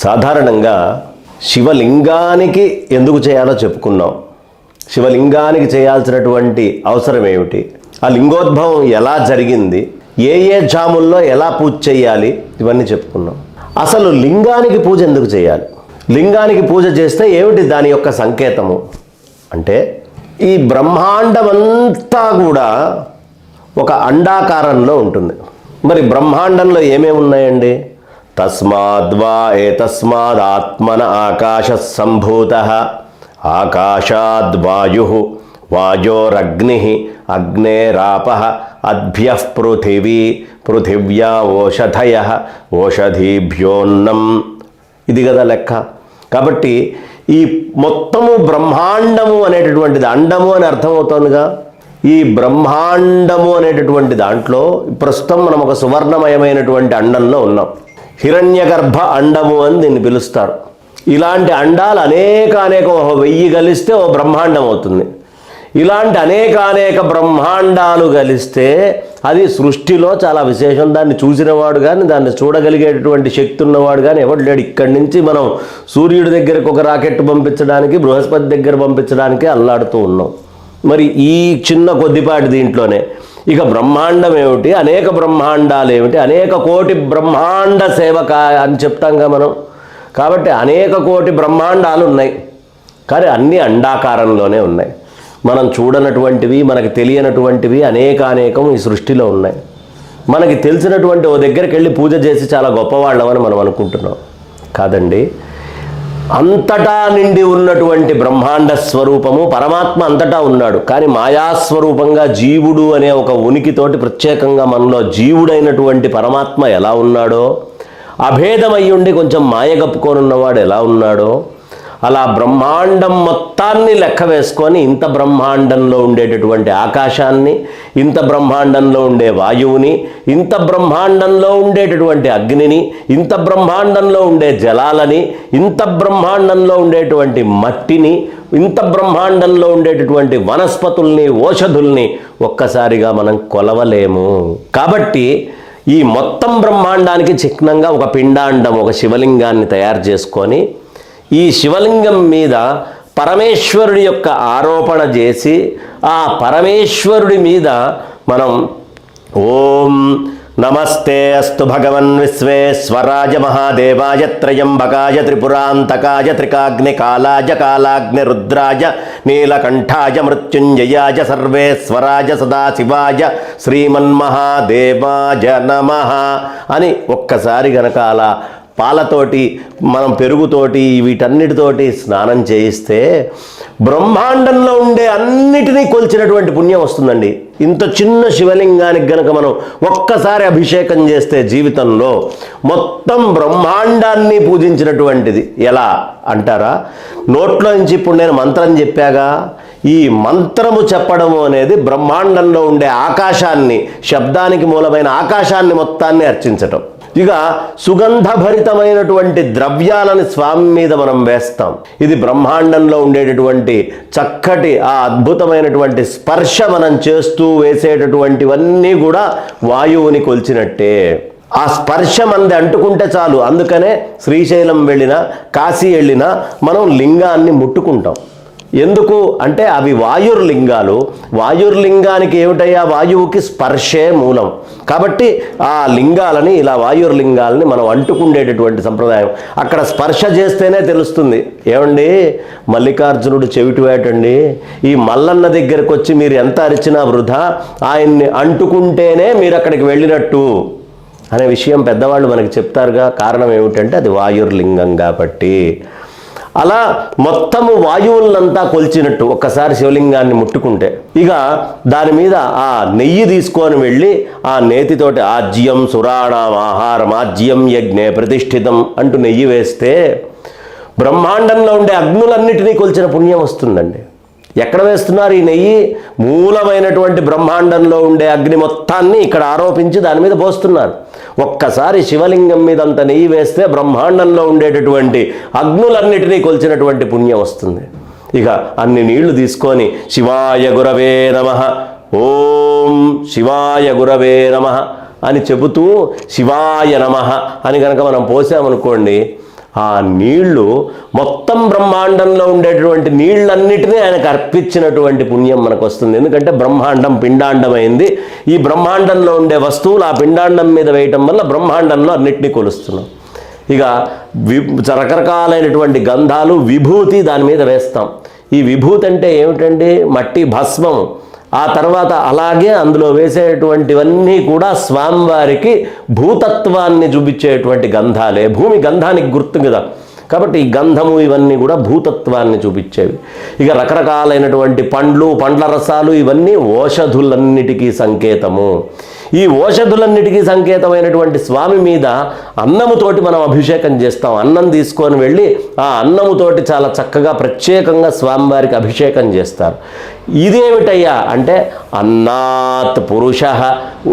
సాధారణంగా శివలింగానికి ఎందుకు చేయాలో చెప్పుకున్నాం. శివలింగానికి చేయాల్సినటువంటి అవసరం ఏమిటి, ఆ లింగోద్భవం ఎలా జరిగింది, ఏ జాముల్లో ఎలా పూజ చేయాలి, ఇవన్నీ చెప్పుకున్నాం. అసలు లింగానికి పూజ ఎందుకు చేయాలి, లింగానికి పూజ చేస్తే ఏమిటి దాని యొక్క సంకేతము అంటే, ఈ బ్రహ్మాండమంతా కూడా ఒక అండాకారంలో ఉంటుంది. మరి బ్రహ్మాండంలో ఏమేమి ఉన్నాయండి? తస్మాద్వా ఏతస్మాద్ ఆత్మన ఆకాశ సంభూత, ఆకాశాద్వాయు, వాయోరగ్ని, అగ్నేరాప, అద్భ్యః పృథివీ, పృథివ్యా ఓషధయ, ఓషధీభ్యోన్నం. ఇది కదా లెక్క. కాబట్టి ఈ మొత్తము బ్రహ్మాండము అనేటటువంటిది, అండము అని అర్థమవుతోందిగా. ఈ బ్రహ్మాండము అనేటటువంటి దాంట్లో ప్రస్తుతం మనం ఒక సువర్ణమయమైనటువంటి అండంలో ఉన్నాం. హిరణ్యగర్భ అండము అని దీన్ని పిలుస్తారు. ఇలాంటి అండాలు అనేక 1000 కలిస్తే ఓ బ్రహ్మాండం అవుతుంది. ఇలాంటి అనేక బ్రహ్మాండాలు కలిస్తే అది సృష్టిలో చాలా విశేషం. దాన్ని చూసినవాడు కానీ, దాన్ని చూడగలిగేటటువంటి శక్తి ఉన్నవాడు కానీ ఎవడు లేడు. ఇక్కడి నుంచి మనం సూర్యుడి దగ్గరకు ఒక రాకెట్ పంపించడానికి, బృహస్పతి దగ్గర పంపించడానికి అల్లాడుతూ ఉన్నాం. మరి ఈ చిన్న కొద్దిపాటి దీంట్లోనే ఇక బ్రహ్మాండం ఏమిటి, అనేక బ్రహ్మాండాలు ఏమిటి, అనేక కోటి బ్రహ్మాండ సేవక అని చెప్తాంగా మనం. కాబట్టి అనేక కోటి బ్రహ్మాండాలు ఉన్నాయి, కానీ అన్నీ అండాకారంలోనే ఉన్నాయి. మనం చూడనటువంటివి, మనకి తెలియనటువంటివి అనేకం ఈ సృష్టిలో ఉన్నాయి. మనకి తెలిసినటువంటి ఓ దగ్గరికి వెళ్ళి పూజ చేసి చాలా గొప్పవాళ్ళమని మనం అనుకుంటున్నాం. కాదండి, అంతటా నిండి ఉన్నటువంటి బ్రహ్మాండ స్వరూపము పరమాత్మ అంతటా ఉన్నాడు. కానీ మాయాస్వరూపంగా జీవుడు అనే ఒక ఉనికితోటి ప్రత్యేకంగా మనలో జీవుడైనటువంటి పరమాత్మ ఎలా ఉన్నాడో, అభేదమయ్యుండి కొంచెం మాయ కప్పుకొనున్నవాడు ఎలా ఉన్నాడో, అలా బ్రహ్మాండం మొత్తాన్ని లెక్క వేసుకొని ఇంత బ్రహ్మాండంలో ఉండేటటువంటి ఆకాశాన్ని, ఇంత బ్రహ్మాండంలో ఉండే వాయువుని, ఇంత బ్రహ్మాండంలో ఉండేటటువంటి అగ్నిని, ఇంత బ్రహ్మాండంలో ఉండే జలాలని, ఇంత బ్రహ్మాండంలో ఉండేటువంటి మట్టిని, ఇంత బ్రహ్మాండంలో ఉండేటటువంటి వనస్పతుల్ని, ఓషధుల్ని ఒక్కసారిగా మనం కొలవలేము. కాబట్టి ఈ మొత్తం బ్రహ్మాండానికి చిహ్నంగా ఒక పిండాండం, ఒక శివలింగాన్ని తయారు చేసుకొని ఈ శివలింగం మీద పరమేశ్వరుడి యొక్క ఆరోపణ చేసి ఆ పరమేశ్వరుడి మీద మనం ఓం నమస్తే అస్తు భగవన్ విశ్వేశ్వరాయ మహాదేవాయ త్రయంబకాయ త్రిపురాంతకాయ త్రికాగ్ని కాలాయ కాలాగ్ని రుద్రాయ నీలకంఠాయ మృత్యుంజయాయ సర్వేశ్వరాయ సదాశివాయ శ్రీమన్మహాదేవాయ నమః అని ఒక్కసారి గనక అలా పాలతోటి, మనం పెరుగుతోటి, వీటన్నిటితోటి స్నానం చేయిస్తే బ్రహ్మాండంలో ఉండే అన్నిటినీ కొలిచినటువంటి పుణ్యం వస్తుందండి. ఇంత చిన్న శివలింగానికి గనక మనం ఒక్కసారి అభిషేకం చేస్తే జీవితంలో మొత్తం బ్రహ్మాండాన్ని పూజించినటువంటిది. ఎలా అంటారా? నోట్లో నుంచి ఇప్పుడు నేను మంత్రం చెప్పాగా, ఈ మంత్రము చెప్పడము అనేది బ్రహ్మాండంలో ఉండే ఆకాశాన్ని, శబ్దానికి మూలమైన ఆకాశాన్ని మొత్తాన్ని అర్చించటం. ఇక సుగంధభరితమైనటువంటి ద్రవ్యాలను స్వామి మీద మనం వేస్తాం. ఇది బ్రహ్మాండంలో ఉండేటటువంటి చక్కటి ఆ అద్భుతమైనటువంటి స్పర్శ మనం చేస్తూ వేసేటటువంటివన్నీ కూడా వాయువుని కొలిచినట్టే. ఆ స్పర్శ మంది అంటుకుంటే చాలు. అందుకనే శ్రీశైలం వెళ్ళినా, కాశీ వెళ్ళినా మనం లింగాన్ని ముట్టుకుంటాం. ఎందుకు అంటే అవి వాయుర్లింగాలు. వాయుర్లింగానికి ఏమిటయ్యా? వాయువుకి స్పర్శే మూలం. కాబట్టి ఆ లింగాలని, ఇలా వాయుర్లింగాలని మనం అంటుకుండేటటువంటి సంప్రదాయం. అక్కడ స్పర్శ చేస్తేనే తెలుస్తుంది. ఏమండి, మల్లికార్జునుడు చెవిటివేటండి, ఈ మల్లన్న దగ్గరకు వచ్చి మీరు ఎంత అరిచినా వృధా, ఆయన్ని అంటుకుంటేనే మీరు అక్కడికి వెళ్ళినట్టు అనే విషయం పెద్దవాళ్ళు మనకి చెప్తారుగా. కారణం ఏమిటంటే అది వాయుర్లింగం కాబట్టి. అలా మొత్తము వాయువులంతా కొలిచినట్టు ఒక్కసారి శివలింగాన్ని ముట్టుకుంటే, ఇక దాని మీద ఆ నెయ్యి తీసుకొని వెళ్ళి ఆ నేతితోటి ఆజ్యం సురాణం ఆహారం ఆజ్యం యజ్ఞే ప్రతిష్ఠితం అంటూ నెయ్యి వేస్తే బ్రహ్మాండంలో ఉండే అగ్నులన్నిటినీ కొలిచిన పుణ్యం వస్తుందండి. ఎక్కడ వేస్తున్నారు ఈ నెయ్యి? మూలమైనటువంటి బ్రహ్మాండంలో ఉండే అగ్ని మొత్తాన్ని ఇక్కడ ఆరోపించి దాని మీద పోస్తున్నారు. ఒక్కసారి శివలింగం మీద అంత నెయ్యి వేస్తే బ్రహ్మాండంలో ఉండేటటువంటి అగ్నులన్నిటినీ కొలిచినటువంటి పుణ్యం వస్తుంది. ఇక అన్ని నీళ్లు తీసుకొని శివాయ గురవే నమః, ఓం శివాయ గురవే నమః అని చెబుతూ శివాయ నమః అని కనుక మనం పోసామనుకోండి, ఆ నీళ్లు మొత్తం బ్రహ్మాండంలో ఉండేటువంటి నీళ్ళన్నిటినీ ఆయనకు అర్పించినటువంటి పుణ్యం మనకు వస్తుంది. ఎందుకంటే బ్రహ్మాండం పిండాండమైంది. ఈ బ్రహ్మాండంలో ఉండే వస్తువులు ఆ పిండాండం మీద వేయటం వల్ల బ్రహ్మాండంలో అన్నిటినీ కొలుస్తున్నాం. ఇక రకరకాలైనటువంటి గంధాలు, విభూతి దాని మీద వేస్తాం. ఈ విభూతి అంటే ఏమిటండి? మట్టి భస్మం. ఆ తర్వాత అలాగే అందులో వేసేటువంటివన్నీ కూడా స్వామివారికి భూతత్వాన్ని చూపించేటువంటి గంధాలే. భూమి గంధానికి గుర్తు కదా, కాబట్టి ఈ గంధము ఇవన్నీ కూడా భూతత్వాన్ని చూపించేవి. ఇక రకరకాలైనటువంటి పండ్లు, పండ్ల రసాలు ఇవన్నీ ఓషధులన్నిటికీ సంకేతము. ఈ ఓషధులన్నిటికీ సంకేతమైనటువంటి స్వామి మీద అన్నముతోటి మనం అభిషేకం చేస్తాం. అన్నం తీసుకొని వెళ్ళి ఆ అన్నముతోటి చాలా చక్కగా ప్రత్యేకంగా స్వామివారికి అభిషేకం చేస్తారు. ఇదేమిటయ్యా అంటే అన్నాత్ పురుష.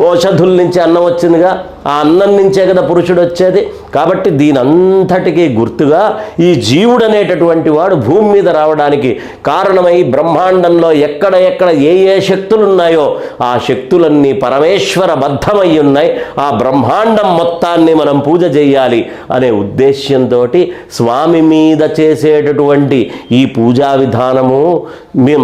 ఓషధుల నుంచి అన్నం వచ్చిందిగా, ఆ అన్నం నుంచే కదా పురుషుడు వచ్చేది. కాబట్టి దీనంతటికీ గుర్తుగా ఈ జీవుడు అనేటటువంటి వాడు భూమి మీద రావడానికి కారణమై బ్రహ్మాండంలో ఎక్కడ ఏ శక్తులు ఉన్నాయో ఆ శక్తులన్నీ పరమేశ్వర బద్ధమై ఉన్నాయి. ఆ బ్రహ్మాండం మొత్తాన్ని మనం పూజ చేయాలి అనే ఉద్దేశ్యంతో స్వామి మీద చేసేటటువంటి ఈ పూజా విధానము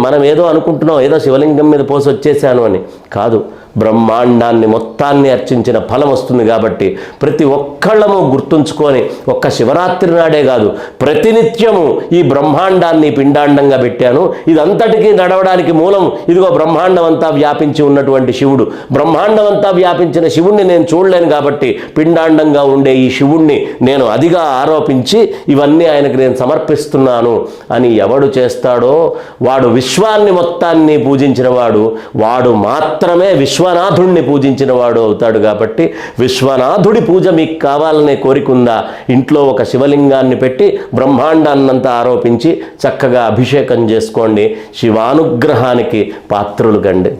మనం ఏదో అనుకుంటున్నాం, ఏదో శివలింగం మీద పోసి వచ్చేసాను అని కాదు. బ్రహ్మాండాన్ని మొత్తాన్ని అర్చించిన ఫలం వస్తుంది. కాబట్టి ప్రతి ఒక్కళ్ళము గుర్తుంచుకొని ఒక్క శివరాత్రి నాడే కాదు, ప్రతినిత్యము ఈ బ్రహ్మాండాన్ని పిండాండంగా పెట్టాను. ఇదంతటికీ నడవడానికి మూలం ఇదిగో బ్రహ్మాండం అంతా వ్యాపించి ఉన్నటువంటి శివుడు. బ్రహ్మాండం అంతా వ్యాపించిన శివుణ్ణి నేను చూడలేను కాబట్టి పిండాండంగా ఉండే ఈ శివుణ్ణి నేను అదిగా ఆరోపించి ఇవన్నీ ఆయనకు నేను సమర్పిస్తున్నాను అని ఎవడు చేస్తాడో వాడు విశ్వాన్ని మొత్తాన్ని పూజించిన వాడు మాత్రమే విశ్వనాథుణ్ణి పూజించిన వాడు అవుతాడు. కాబట్టి విశ్వనాథుడి పూజ మీకు కావాలనే కోరికుందా? ఇంట్లో ఒక శివలింగాన్ని పెట్టి బ్రహ్మాండాన్నంతా ఆరోపించి చక్కగా అభిషేకం చేసుకోండి. శివానుగ్రహానికి పాత్రులు కండి.